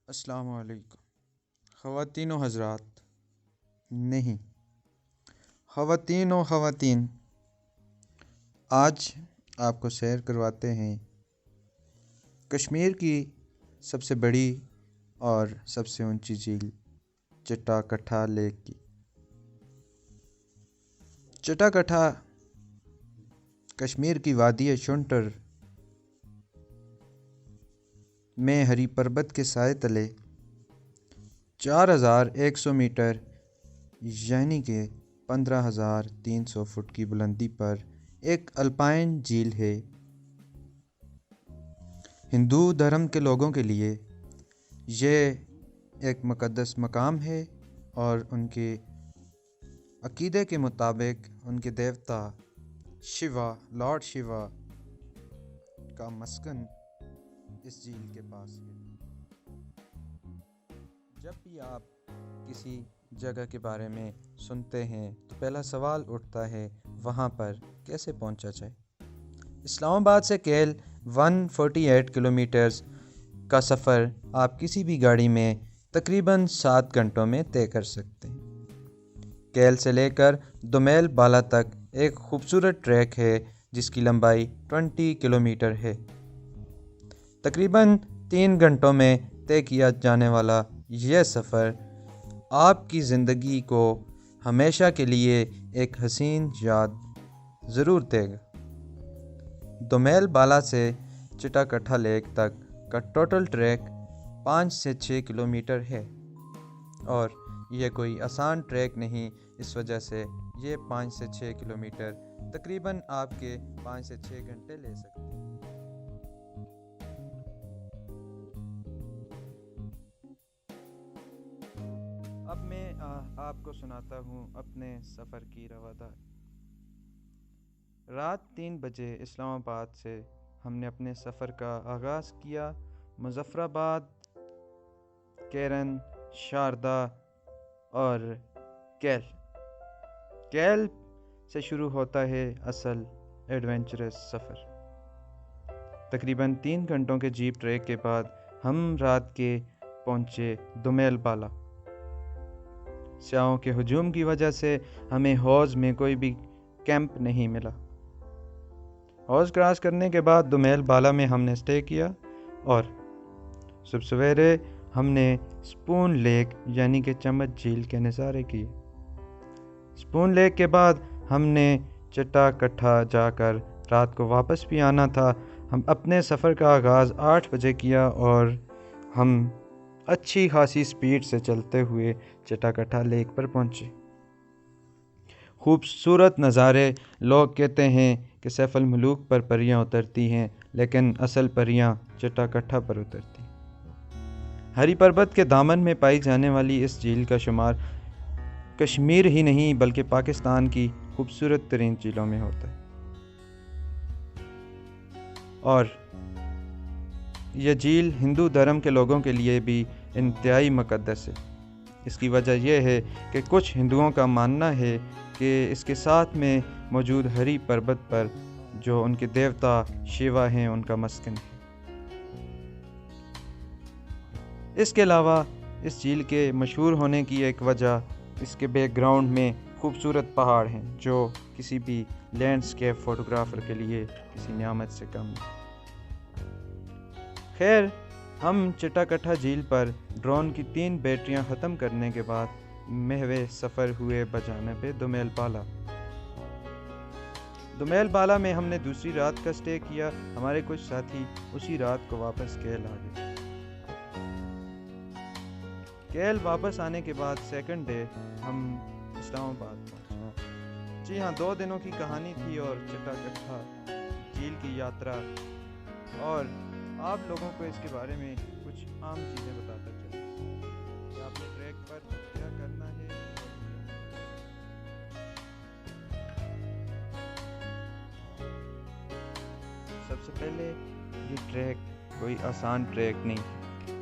السلام علیکم خواتین و حضرات، نہیں، خواتین، آج آپ کو سیر کرواتے ہیں کشمیر کی سب سے بڑی اور سب سے اونچی جھیل چٹا کٹھا لیک کی۔ چٹا کٹھا کشمیر کی وادی شنٹر میں ہری پربت کے سائے تلے 4100 میٹر یعنی کہ 15,300 فٹ کی بلندی پر ایک الپائن جھیل ہے۔ ہندو دھرم کے لوگوں کے لیے یہ ایک مقدس مقام ہے اور ان کے عقیدے کے مطابق ان کے دیوتا لارڈ شیوا کا مسکن اس جھیل کے پاس ہے۔ جب بھی آپ کسی جگہ کے بارے میں سنتے ہیں تو پہلا سوال اٹھتا ہے وہاں پر کیسے پہنچا جائے۔ اسلام آباد سے کیل 148 کلومیٹرز کا سفر آپ کسی بھی گاڑی میں تقریباً 7 گھنٹوں میں طے کر سکتے ہیں۔ کیل سے لے کر دومیل بالا تک ایک خوبصورت ٹریک ہے جس کی لمبائی 20 کلومیٹر ہے۔ تقریباً 3 گھنٹوں میں طے کیا جانے والا یہ سفر آپ کی زندگی کو ہمیشہ کے لیے ایک حسین یاد ضرور دے گا۔ دومیل بالا سے چٹا کٹھا لیک تک کا ٹوٹل ٹریک 5 سے 6 کلومیٹر ہے اور یہ کوئی آسان ٹریک نہیں، اس وجہ سے یہ 5 سے 6 کلومیٹر تقریباً آپ کے 5 سے 6 گھنٹے لے سکتے ہیں۔ اب میں آپ کو سناتا ہوں اپنے سفر کی رواداری۔ رات 3 بجے اسلام آباد سے ہم نے اپنے سفر کا آغاز کیا۔ مظفر آباد، کیرن، شاردا اور کیل سے شروع ہوتا ہے اصل ایڈونچرس سفر۔ تقریباً 3 گھنٹوں کے جیپ ٹریک کے بعد ہم رات کے پہنچے دومیل بالا۔ سیاحوں کے ہجوم کی وجہ سے ہمیں حوض میں کوئی بھی کیمپ نہیں ملا۔ حوض کراس کرنے کے بعد دومیل بالا میں ہم نے سٹے کیا اور صبح سویرے ہم نے سپون لیک یعنی کہ چمچ جھیل کے نظارے کیے۔ سپون لیک کے بعد ہم نے چٹا کٹھا جا کر رات کو واپس بھی آنا تھا۔ ہم اپنے سفر کا آغاز 8 بجے کیا اور ہم اچھی خاصی سپیڈ سے چلتے ہوئے چٹا کٹھا لیک پر پہنچے۔ خوبصورت نظارے۔ لوگ کہتے ہیں کہ سیف الملوک پر پریاں اترتی ہیں لیکن اصل پریاں چٹا کٹھا پر اترتی ہیں۔ ہری پربت کے دامن میں پائی جانے والی اس جھیل کا شمار کشمیر ہی نہیں بلکہ پاکستان کی خوبصورت ترین جھیلوں میں ہوتا ہے اور یہ جھیل ہندو دھرم کے لوگوں کے لیے بھی انتہائی مقدس ہے۔ اس کی وجہ یہ ہے کہ کچھ ہندوؤں کا ماننا ہے کہ اس کے ساتھ میں موجود ہری پربت پر جو ان کے دیوتا شیوا ہیں ان کا مسکن ہے۔ اس کے علاوہ اس جھیل کے مشہور ہونے کی ایک وجہ اس کے بیک گراؤنڈ میں خوبصورت پہاڑ ہیں جو کسی بھی لینڈسکیپ فوٹوگرافر کے لیے کسی نعمت سے کم نہیں۔ خیر، ہم چٹا کٹھا جھیل پر ڈرون کی 3 بیٹریاں ختم کرنے کے بعد محو سفر ہوئے بجانب دومیل بالا۔ دومیل بالا میں ہم نے دوسری رات کا سٹے کیا۔ ہمارے کچھ ساتھی اسی رات کو واپس کیل آ گئے۔ کیل واپس آنے کے بعد سیکنڈ ڈے ہم اسلام آباد پہنچے۔ جی ہاں، 2 دنوں کی کہانی تھی اور چٹا کٹھا جھیل کی یاترا، اور آپ لوگوں کو اس کے بارے میں کچھ عام چیزیں بتاتا چلوں کہ آپ نے ٹریک پر کیا کرنا ہے۔ سب سے پہلے یہ ٹریک کوئی آسان ٹریک نہیں ہے۔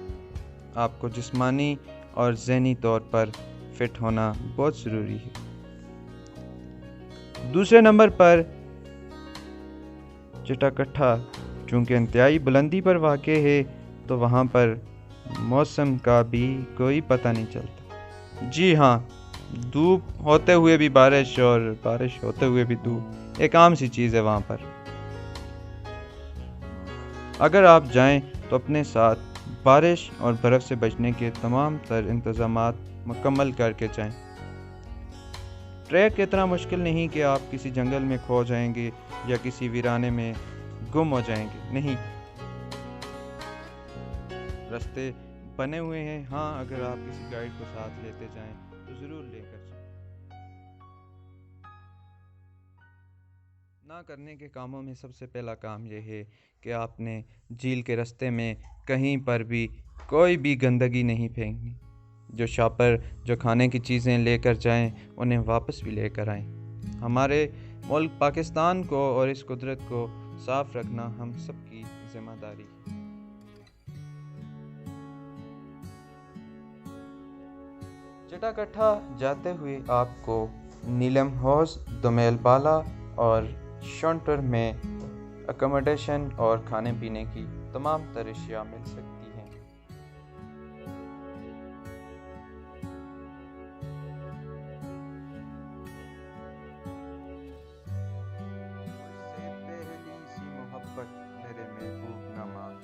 آپ کو جسمانی اور ذہنی طور پر فٹ ہونا بہت ضروری ہے۔ دوسرے نمبر پر چٹا کٹھا چونکہ انتہائی بلندی پر واقع ہے تو وہاں پر موسم کا بھی کوئی پتہ نہیں چلتا۔ جی ہاں، دھوپ ہوتے ہوئے بھی بارش اور بارش ہوتے ہوئے بھی دھوپ ایک عام سی چیز ہے وہاں پر۔ اگر آپ جائیں تو اپنے ساتھ بارش اور برف سے بچنے کے تمام تر انتظامات مکمل کر کے جائیں۔ ٹریک اتنا مشکل نہیں کہ آپ کسی جنگل میں کھو جائیں گے یا کسی ویرانے میں گم ہو جائیں گے، نہیں، راستے بنے ہوئے ہیں۔ ہاں، اگر آپ کسی گائیڈ کو ساتھ لیتے جائیں تو ضرور لے کر جائیں۔ نہ کرنے کے کاموں میں سب سے پہلا کام یہ ہے کہ آپ نے جھیل کے راستے میں کہیں پر بھی کوئی بھی گندگی نہیں پھینکنی۔ جو شاپر جو کھانے کی چیزیں لے کر جائیں انہیں واپس بھی لے کر آئیں۔ ہمارے ملک پاکستان کو اور اس قدرت کو صاف رکھنا ہم سب کی ذمہ داری ہے۔ چٹاکٹھا جاتے ہوئے آپ کو نیلم ہاؤس، دومیل بالا اور شونٹر میں اکوموڈیشن اور کھانے پینے کی تمام تر اشیاء مل سکتی ہیں۔ مجھ سے پہلی سی محبت میرے محبوب نہ مان،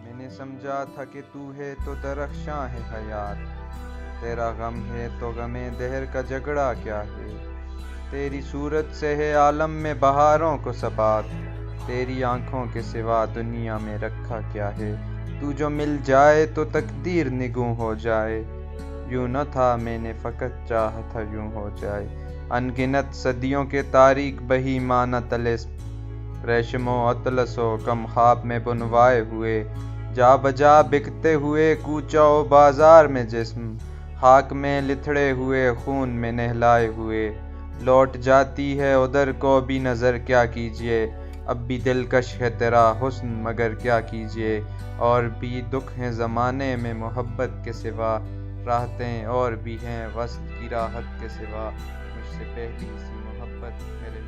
میں نے سمجھا تھا کہ تو ہے تو درخشاں ہے حیات، تیرا غم ہے تو غم دہر کا جھگڑا کیا ہے، تیری صورت سے ہے عالم میں بہاروں کو ثبات، تیری آنکھوں کے سوا دنیا میں رکھا کیا ہے، تو جو مل جائے تو تقدیر نگوں ہو جائے، یوں نہ تھا میں نے فقط چاہا تھا یوں ہو جائے، ان گنت صدیوں کے تاریک بہی معنی طلسم، ریشم و اطلس و کم خواب میں بنوائے ہوئے، جا بجا بکتے ہوئے کوچہ و بازار میں جسم، خاک میں لتھڑے ہوئے خون میں نہلائے ہوئے، لوٹ جاتی ہے ادھر کو بھی نظر کیا کیجیے، اب بھی دلکش ہے تیرا حسن مگر کیا کیجیے، اور بھی دکھ ہیں زمانے میں محبت کے سوا، راحتیں اور بھی ہیں وصل کی راحت کے سوا، مجھ سے پہلی سی محبت میرے